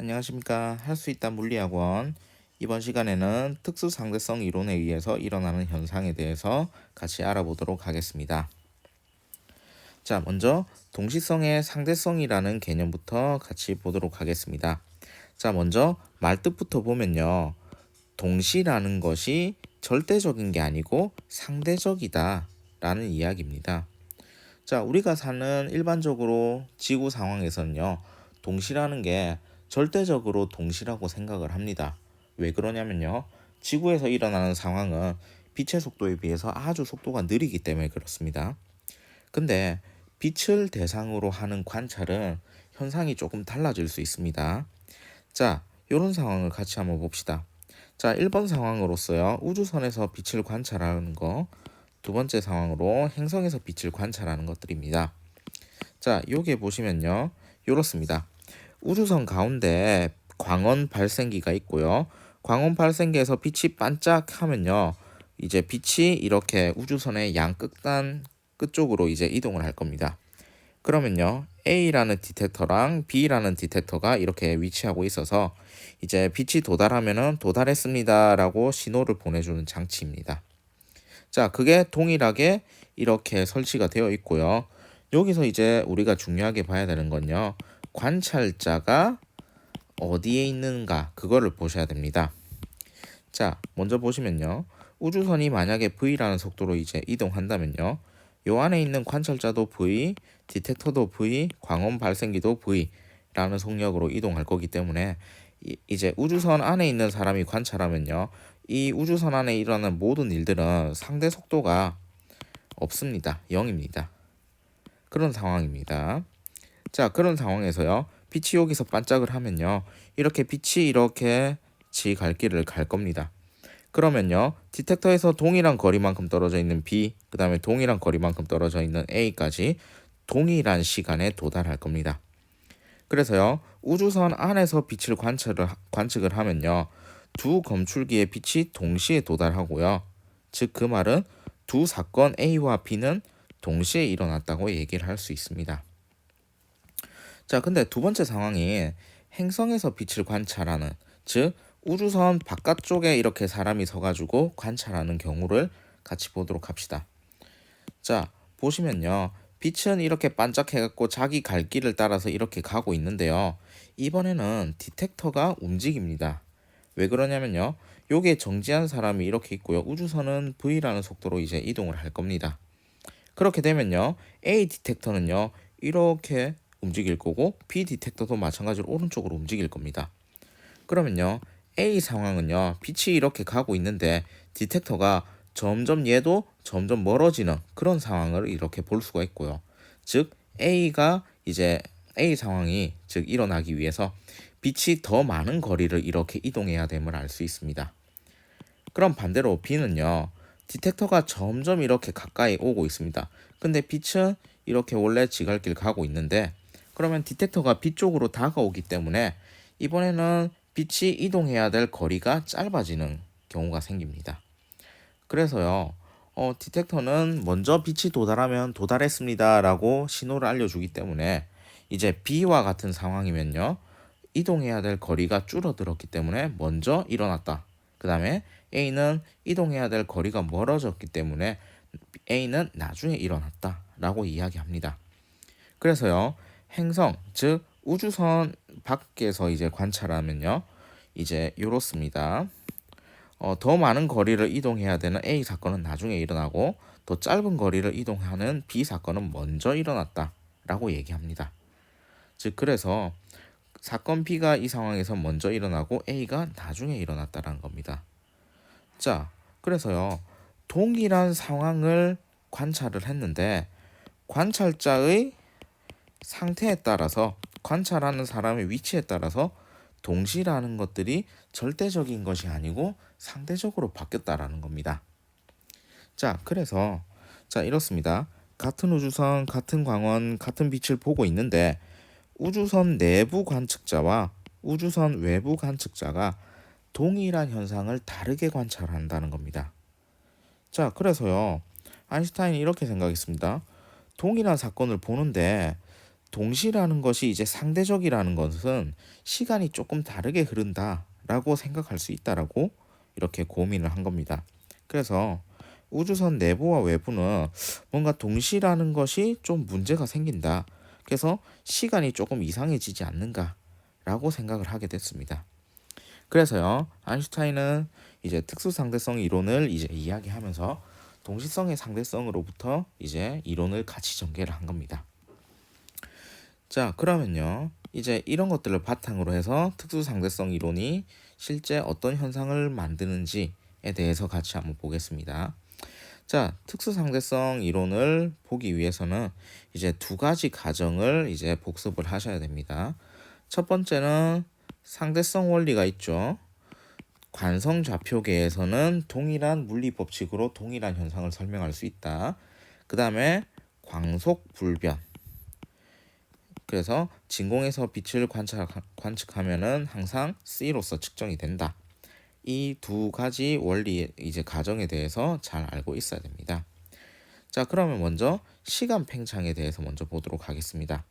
안녕하십니까. 할 수 있다 물리학원. 이번 시간에는 특수상대성 이론에 의해서 일어나는 현상에 대해서 같이 알아보도록 하겠습니다. 자, 먼저 동시성의 상대성이라는 개념부터 같이 보도록 하겠습니다. 자, 먼저 말뜻부터 보면요. 동시라는 것이 절대적인 게 아니고 상대적이다 라는 이야기입니다. 자, 우리가 사는 일반적으로 지구 상황에서는요, 동시라는 게 절대적으로 동시라고 생각을 합니다. 왜 그러냐면요, 지구에서 일어나는 상황은 빛의 속도에 비해서 아주 속도가 느리기 때문에 그렇습니다. 근데 빛을 대상으로 하는 관찰은 현상이 조금 달라질 수 있습니다. 자, 이런 상황을 같이 한번 봅시다. 자, 1번 상황으로서요, 우주선에서 빛을 관찰하는 거, 두 번째 상황으로 행성에서 빛을 관찰하는 것들입니다. 자, 여기에 보시면요, 이렇습니다. 우주선 가운데 광원 발생기가 있고요. 광원 발생기에서 빛이 반짝하면요, 이제 빛이 이렇게 우주선의 양 끝쪽으로 이제 이동을 할 겁니다. 그러면요, A라는 디텍터랑 B라는 디텍터가 이렇게 위치하고 있어서 이제 빛이 도달하면은 도달했습니다라고 신호를 보내주는 장치입니다. 자, 그게 동일하게 이렇게 설치가 되어 있고요. 여기서 이제 우리가 중요하게 봐야 되는 건요, 관찰자가 어디에 있는가 그거를 보셔야 됩니다. 자, 먼저 보시면요, 우주선이 만약에 V라는 속도로 이제 이동한다면요, 요 안에 있는 관찰자도 V, 디텍터도 V, 광원 발생기도 V라는 속력으로 이동할 거기 때문에 이제 우주선 안에 있는 사람이 관찰하면요, 이 우주선 안에 일어나는 모든 일들은 상대 속도가 없습니다. 0입니다. 그런 상황입니다. 자, 그런 상황에서요, 빛이 여기서 반짝을 하면요, 이렇게 빛이 이렇게 지 갈 길을 갈 겁니다. 그러면요, 디텍터에서 동일한 거리만큼 떨어져 있는 B, 그 다음에 동일한 거리만큼 떨어져 있는 A까지 동일한 시간에 도달할 겁니다. 그래서요, 우주선 안에서 빛을 관측을 하면요, 두 검출기의 빛이 동시에 도달하고요. 즉, 그 말은 두 사건 A와 B는 동시에 일어났다고 얘기를 할 수 있습니다. 자, 근데 두 번째 상황이 행성에서 빛을 관찰하는, 즉 우주선 바깥쪽에 이렇게 사람이 서가지고 관찰하는 경우를 같이 보도록 합시다. 자, 보시면요, 빛은 이렇게 반짝해갖고 자기 갈 길을 따라서 이렇게 가고 있는데요, 이번에는 디텍터가 움직입니다. 왜 그러냐면요, 요게 정지한 사람이 이렇게 있고요, 우주선은 V라는 속도로 이제 이동을 할 겁니다. 그렇게 되면요, A 디텍터는요, 이렇게 움직일 거고 B 디텍터도 마찬가지로 오른쪽으로 움직일 겁니다. 그러면요, A 상황은요, 빛이 이렇게 가고 있는데 디텍터가 점점 얘도 점점 멀어지는 그런 상황을 이렇게 볼 수가 있고요. 즉 A가 이제 A 상황이 즉 일어나기 위해서 빛이 더 많은 거리를 이렇게 이동해야 됨을 알 수 있습니다. 그럼 반대로 B는요, 디텍터가 점점 이렇게 가까이 오고 있습니다. 근데 빛은 이렇게 원래 지갈길 가고 있는데, 그러면 디텍터가 B 쪽으로 다가오기 때문에 이번에는 빛이 이동해야 될 거리가 짧아지는 경우가 생깁니다. 그래서요, 디텍터는 먼저 빛이 도달하면 도달했습니다 라고 신호를 알려주기 때문에 이제 B와 같은 상황이면요, 이동해야 될 거리가 줄어들었기 때문에 먼저 일어났다. 그 다음에 A는 이동해야 될 거리가 멀어졌기 때문에 A는 나중에 일어났다 라고 이야기합니다. 그래서요, 행성, 즉 우주선 밖에서 이제 관찰하면요, 이제 이렇습니다. 더 많은 거리를 이동해야 되는 A 사건은 나중에 일어나고 더 짧은 거리를 이동하는 B 사건은 먼저 일어났다 라고 얘기합니다. 즉 그래서 사건 B가 이 상황에서 먼저 일어나고 A가 나중에 일어났다는 겁니다. 자, 그래서요, 동일한 상황을 관찰을 했는데 관찰자의 상태에 따라서, 관찰하는 사람의 위치에 따라서 동시라는 것들이 절대적인 것이 아니고 상대적으로 바뀌었다라는 겁니다. 자, 그래서 자, 이렇습니다. 같은 우주선, 같은 광원, 같은 빛을 보고 있는데 우주선 내부 관측자와 우주선 외부 관측자가 동일한 현상을 다르게 관찰한다는 겁니다. 자, 그래서요, 아인슈타인이 이렇게 생각했습니다. 동일한 사건을 보는데 동시라는 것이 이제 상대적이라는 것은 시간이 조금 다르게 흐른다라고 생각할 수 있다라고 이렇게 고민을 한 겁니다. 그래서 우주선 내부와 외부는 뭔가 동시라는 것이 좀 문제가 생긴다. 그래서 시간이 조금 이상해지지 않는가라고 생각을 하게 됐습니다. 그래서요, 아인슈타인은 이제 특수상대성 이론을 이제 이야기하면서 동시성의 상대성으로부터 이제 이론을 같이 전개를 한 겁니다. 자, 그러면요, 이제 이런 것들을 바탕으로 해서 특수상대성 이론이 실제 어떤 현상을 만드는지에 대해서 같이 한번 보겠습니다. 자, 특수상대성 이론을 보기 위해서는 이제 두 가지 가정을 이제 복습을 하셔야 됩니다. 첫 번째는 상대성 원리가 있죠. 관성 좌표계에서는 동일한 물리 법칙으로 동일한 현상을 설명할 수 있다. 그 다음에 광속 불변. 그래서 진공에서 빛을 관측하면은 항상 C로서 측정이 된다. 이 두 가지 원리 이제 가정에 대해서 잘 알고 있어야 됩니다. 자, 그러면 먼저 시간 팽창에 대해서 먼저 보도록 하겠습니다.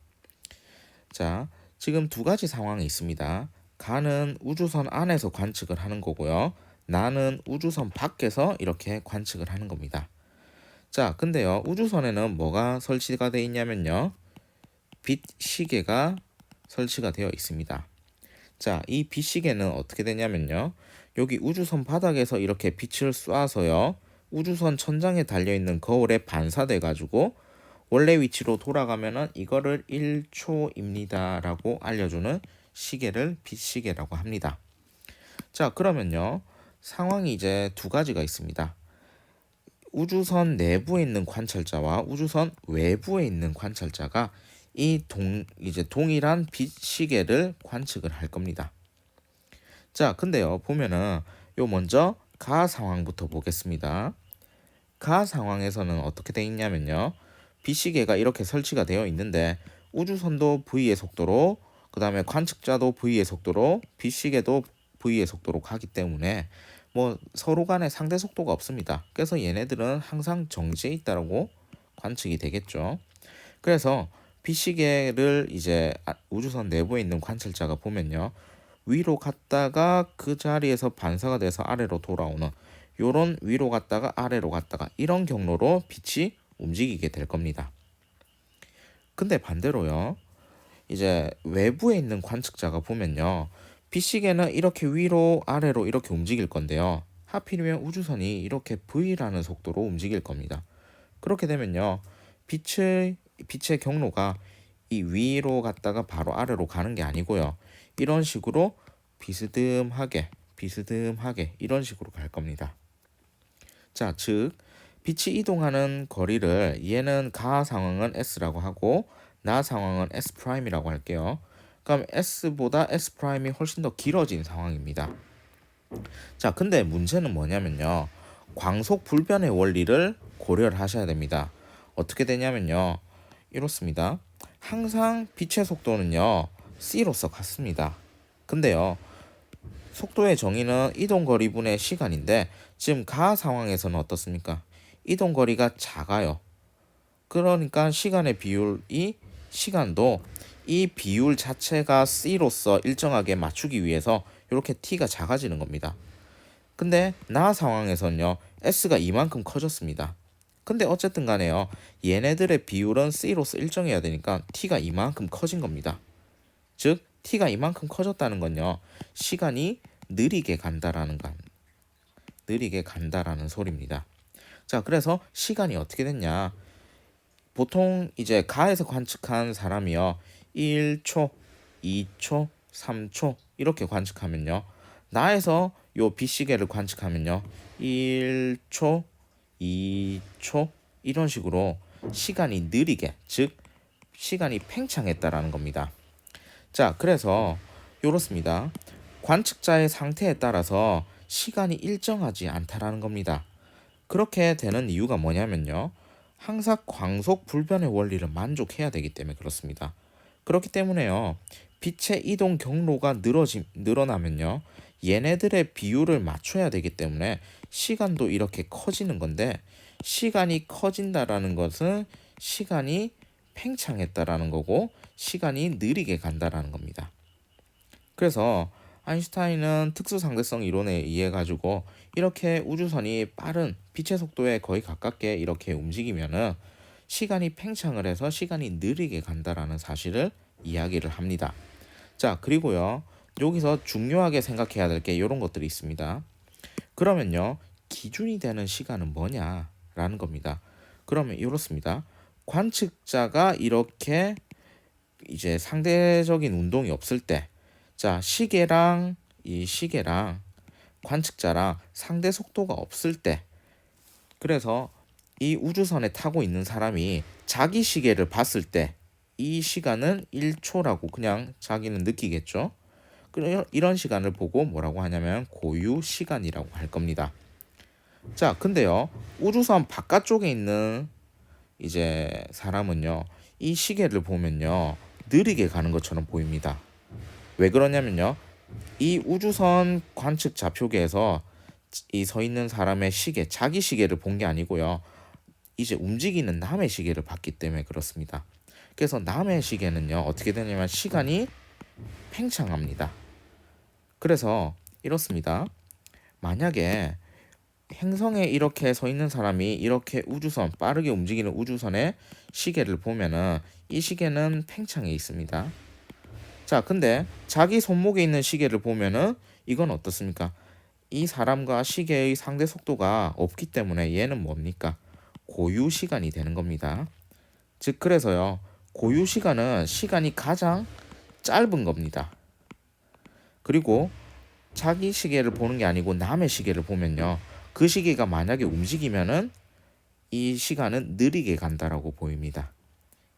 자, 지금 두 가지 상황이 있습니다. 가는 우주선 안에서 관측을 하는 거고요. 나는 우주선 밖에서 이렇게 관측을 하는 겁니다. 자, 근데요, 우주선에는 뭐가 설치가 되어 있냐면요, 빛 시계가 설치가 되어 있습니다. 자, 이 빛 시계는 어떻게 되냐면요, 여기 우주선 바닥에서 이렇게 빛을 쏴서요, 우주선 천장에 달려있는 거울에 반사돼 가지고 원래 위치로 돌아가면은 이거를 1초입니다 라고 알려주는 시계를 빛 시계라고 합니다. 자, 그러면요, 상황이 이제 두 가지가 있습니다. 우주선 내부에 있는 관찰자와 우주선 외부에 있는 관찰자가 이제 동일한 빛 시계를 관측을 할 겁니다. 자, 근데요, 보면은 요 먼저 가 상황부터 보겠습니다. 가 상황에서는 어떻게 되어 있냐면요, 빛 시계가 이렇게 설치가 되어 있는데 우주선도 V의 속도로, 그 다음에 관측자도 V의 속도로, 빛 시계도 V의 속도로 가기 때문에 뭐 서로 간에 상대 속도가 없습니다. 그래서 얘네들은 항상 정지해 있다라고 관측이 되겠죠. 그래서 빛 시계를 이제 우주선 내부에 있는 관찰자가 보면요, 위로 갔다가 그 자리에서 반사가 돼서 아래로 돌아오는 요런 위로 갔다가 아래로 갔다가 이런 경로로 빛이 움직이게 될 겁니다. 근데 반대로요, 이제 외부에 있는 관측자가 보면요, 빛 시계는 이렇게 위로 아래로 이렇게 움직일 건데요, 하필이면 우주선이 이렇게 V라는 속도로 움직일 겁니다. 그렇게 되면요, 빛의 경로가 이 위로 갔다가 바로 아래로 가는 게 아니고요, 이런 식으로 비스듬하게 이런 식으로 갈 겁니다. 자, 즉 빛이 이동하는 거리를 얘는 가 상황은 S라고 하고 나 상황은 S'이라고 할게요. 그럼 S보다 S'이 훨씬 더 길어진 상황입니다. 자, 근데 문제는 뭐냐면요, 광속 불변의 원리를 고려를 하셔야 됩니다. 어떻게 되냐면요, 이렇습니다. 항상 빛의 속도는요, C로서 같습니다. 근데요, 속도의 정의는 이동거리분의 시간인데 지금 가 상황에서는 어떻습니까? 이동거리가 작아요. 그러니까 시간의 비율이, 시간도 이 비율 자체가 C로서 일정하게 맞추기 위해서 이렇게 T가 작아지는 겁니다. 근데 나 상황에서는요, S가 이만큼 커졌습니다. 근데 어쨌든 간에요, 얘네들의 비율은 C로서 일정해야 되니까 T가 이만큼 커진 겁니다. 즉 T가 이만큼 커졌다는 건요, 시간이 느리게 간다라는 소리입니다. 자, 그래서 시간이 어떻게 됐냐, 보통 이제 가에서 관측한 사람이요, 1초, 2초, 3초 이렇게 관측하면요, 나에서 요 빛시계를 관측하면요, 1초, 2초 이런 식으로 시간이 느리게, 즉 시간이 팽창했다라는 겁니다. 자, 그래서 이렇습니다. 관측자의 상태에 따라서 시간이 일정하지 않다라는 겁니다. 그렇게 되는 이유가 뭐냐면요, 항상 광속 불변의 원리를 만족해야 되기 때문에 그렇습니다. 그렇기 때문에요, 빛의 이동 경로가 늘어나면요, 얘네들의 비율을 맞춰야 되기 때문에 시간도 이렇게 커지는 건데, 시간이 커진다라는 것은 시간이 팽창했다라는 거고 시간이 느리게 간다라는 겁니다. 그래서 아인슈타인은 특수상대성 이론에 의해 가지고 이렇게 우주선이 빠른 빛의 속도에 거의 가깝게 이렇게 움직이면은 시간이 팽창을 해서 시간이 느리게 간다라는 사실을 이야기를 합니다. 자, 그리고요. 여기서 중요하게 생각해야 될 게 이런 것들이 있습니다. 그러면요. 기준이 되는 시간은 뭐냐라는 겁니다. 그러면 이렇습니다. 관측자가 이렇게 이제 상대적인 운동이 없을 때, 자, 시계랑 관측자랑 상대 속도가 없을 때, 그래서 이 우주선에 타고 있는 사람이 자기 시계를 봤을 때 이 시간은 1초라고 그냥 자기는 느끼겠죠. 이런 시간을 보고 뭐라고 하냐면 고유 시간이라고 할 겁니다. 자, 근데요. 우주선 바깥쪽에 있는 이제 사람은요. 이 시계를 보면요. 느리게 가는 것처럼 보입니다. 왜 그러냐면요. 이 우주선 관측 좌표계에서 이 서 있는 사람의 시계, 자기 시계를 본 게 아니고요. 이제 움직이는 남의 시계를 봤기 때문에 그렇습니다. 그래서 남의 시계는요. 어떻게 되냐면 시간이 팽창합니다. 그래서 이렇습니다. 만약에 행성에 이렇게 서 있는 사람이 이렇게 우주선, 빠르게 움직이는 우주선의 시계를 보면은 이 시계는 팽창해 있습니다. 자, 근데 자기 손목에 있는 시계를 보면은 이건 어떻습니까? 이 사람과 시계의 상대 속도가 없기 때문에 얘는 뭡니까? 고유 시간이 되는 겁니다. 즉, 그래서요. 고유 시간은 시간이 가장 짧은 겁니다. 그리고 자기 시계를 보는 게 아니고 남의 시계를 보면요. 그 시계가 만약에 움직이면은 이 시간은 느리게 간다라고 보입니다.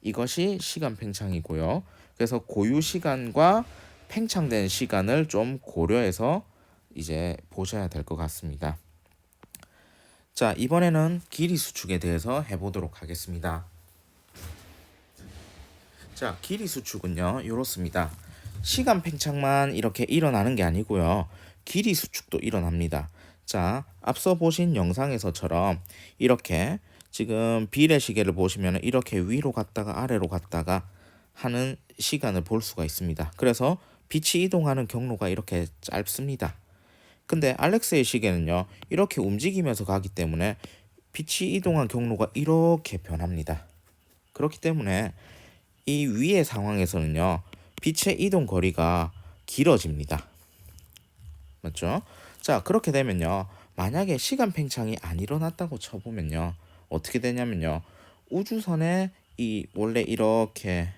이것이 시간 팽창이고요. 그래서 고유 시간과 팽창된 시간을 좀 고려해서 이제 보셔야 될 것 같습니다. 자, 이번에는 길이 수축에 대해서 해보도록 하겠습니다. 자, 길이 수축은요, 이렇습니다. 시간 팽창만 이렇게 일어나는 게 아니고요. 길이 수축도 일어납니다. 자, 앞서 보신 영상에서처럼 이렇게 지금 비례 시계를 보시면 이렇게 위로 갔다가 아래로 갔다가 하는 시간을 볼 수가 있습니다. 그래서 빛이 이동하는 경로가 이렇게 짧습니다. 근데 알렉스의 시계는요, 이렇게 움직이면서 가기 때문에 빛이 이동한 경로가 이렇게 변합니다. 그렇기 때문에 이 위의 상황에서는요, 빛의 이동 거리가 길어집니다. 맞죠? 자, 그렇게 되면요, 만약에 시간 팽창이 안 일어났다고 쳐보면요, 어떻게 되냐면요, 우주선에 원래 이렇게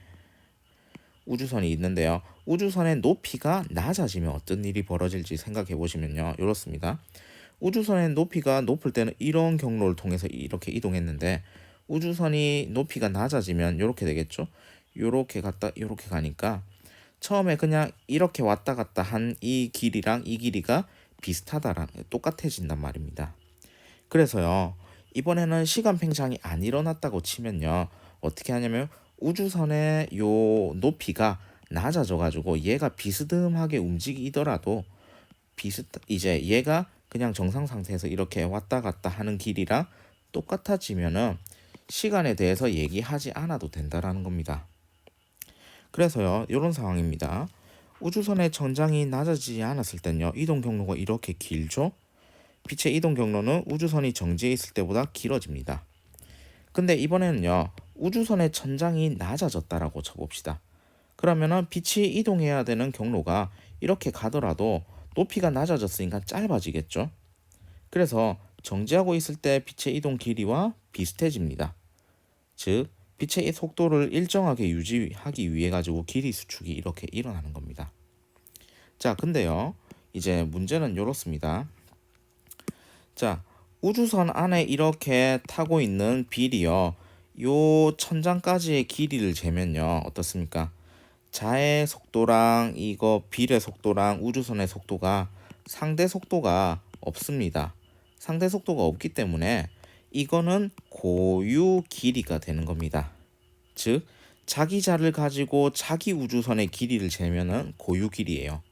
우주선이 있는데요, 우주선의 높이가 낮아지면 어떤 일이 벌어질지 생각해 보시면요, 이렇습니다. 우주선의 높이가 높을 때는 이런 경로를 통해서 이렇게 이동했는데 우주선이 높이가 낮아지면 이렇게 되겠죠. 이렇게 갔다 이렇게 가니까 처음에 그냥 이렇게 왔다 갔다 한 이 길이랑 이 길이가 비슷하다랑 똑같아진단 말입니다. 그래서요, 이번에는 시간 팽창이 안 일어났다고 치면요, 어떻게 하냐면 우주선의 요 높이가 낮아져 가지고 얘가 비스듬하게 움직이더라도 이제 얘가 그냥 정상 상태에서 이렇게 왔다 갔다 하는 길이랑 똑같아지면은 시간에 대해서 얘기하지 않아도 된다라는 겁니다. 그래서요, 이런 상황입니다. 우주선의 전장이 낮아지지 않았을 땐요, 이동 경로가 이렇게 길죠? 빛의 이동 경로는 우주선이 정지해 있을 때보다 길어집니다. 근데 이번에는요, 우주선의 천장이 낮아졌다라고 쳐봅시다. 그러면은 빛이 이동해야 되는 경로가 이렇게 가더라도 높이가 낮아졌으니까 짧아지겠죠. 그래서 정지하고 있을 때 빛의 이동 길이와 비슷해집니다. 즉, 빛의 속도를 일정하게 유지하기 위해 가지고 길이 수축이 이렇게 일어나는 겁니다. 자, 근데요, 이제 문제는 이렇습니다. 자, 우주선 안에 이렇게 타고 있는 빌이요, 요 천장까지의 길이를 재면요, 어떻습니까? 자의 속도랑 이거 빌의 속도랑 우주선의 속도가 상대 속도가 없습니다. 상대 속도가 없기 때문에 이거는 고유 길이가 되는 겁니다. 즉, 자기 자를 가지고 자기 우주선의 길이를 재면은 고유 길이에요.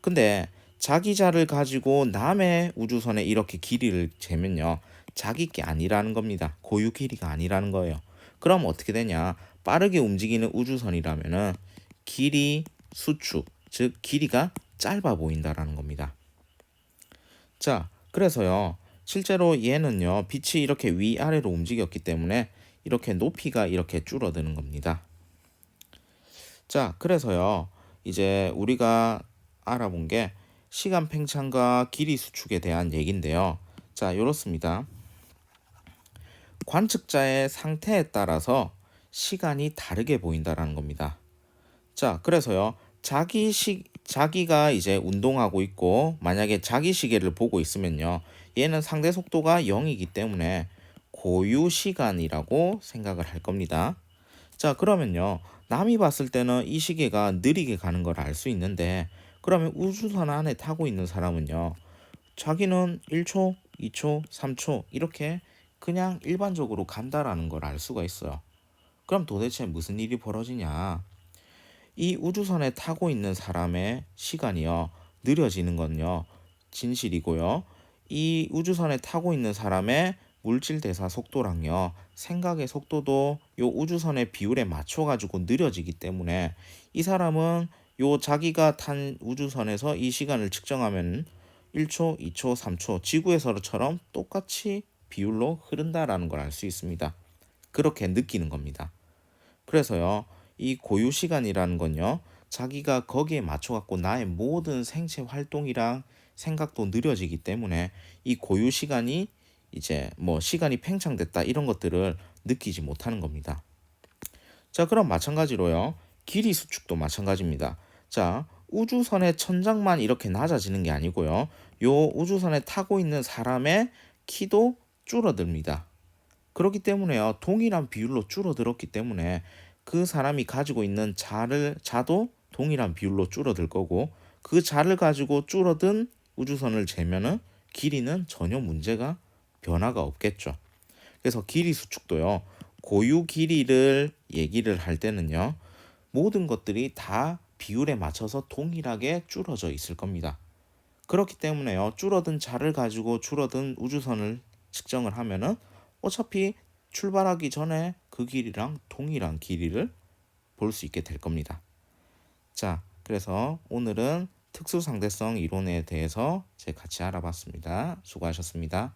근데 자기 자를 가지고 남의 우주선에 이렇게 길이를 재면요, 자기 게 아니라는 겁니다. 고유 길이가 아니라는 거예요. 그럼 어떻게 되냐? 빠르게 움직이는 우주선이라면은 길이 수축, 즉 길이가 짧아 보인다라는 겁니다. 자, 그래서요. 실제로 얘는요. 빛이 이렇게 위아래로 움직였기 때문에 이렇게 높이가 이렇게 줄어드는 겁니다. 자, 그래서요. 이제 우리가 알아본 게 시간 팽창과 길이 수축에 대한 얘기인데요. 자, 이렇습니다. 관측자의 상태에 따라서 시간이 다르게 보인다라는 겁니다. 자, 그래서요. 자기가 이제 운동하고 있고 만약에 자기 시계를 보고 있으면요. 얘는 상대 속도가 0이기 때문에 고유 시간이라고 생각을 할 겁니다. 자, 그러면요. 남이 봤을 때는 이 시계가 느리게 가는 걸 알 수 있는데 그러면 우주선 안에 타고 있는 사람은요. 자기는 1초, 2초, 3초 이렇게 그냥 일반적으로 간다라는 걸 알 수가 있어요. 그럼 도대체 무슨 일이 벌어지냐? 이 우주선에 타고 있는 사람의 시간이요. 느려지는 건요. 진실이고요. 이 우주선에 타고 있는 사람의 물질 대사 속도랑요. 생각의 속도도 요 우주선의 비율에 맞춰 가지고 느려지기 때문에 이 사람은 요 자기가 탄 우주선에서 이 시간을 측정하면 1초, 2초, 3초 지구에서처럼 똑같이 비율로 흐른다라는 걸 알 수 있습니다. 그렇게 느끼는 겁니다. 그래서요, 이 고유 시간이라는 건요, 자기가 거기에 맞춰갖고 나의 모든 생체 활동이랑 생각도 느려지기 때문에 이 고유 시간이 이제 뭐 시간이 팽창됐다 이런 것들을 느끼지 못하는 겁니다. 자, 그럼 마찬가지로요, 길이 수축도 마찬가지입니다. 자, 우주선의 천장만 이렇게 낮아지는 게 아니고요, 요 우주선에 타고 있는 사람의 키도 줄어듭니다. 그렇기 때문에요. 동일한 비율로 줄어들었기 때문에 그 사람이 가지고 있는 자도 동일한 비율로 줄어들 거고 그 자를 가지고 줄어든 우주선을 재면은 길이는 전혀 문제가 변화가 없겠죠. 그래서 길이 수축도요. 고유 길이를 얘기를 할 때는요. 모든 것들이 다 비율에 맞춰서 동일하게 줄어져 있을 겁니다. 그렇기 때문에요. 줄어든 자를 가지고 줄어든 우주선을 측정을 하면은 어차피 출발하기 전에 그 길이랑 동일한 길이를 볼 수 있게 될 겁니다. 자, 그래서 오늘은 특수상대성 이론에 대해서 같이 알아봤습니다. 수고하셨습니다.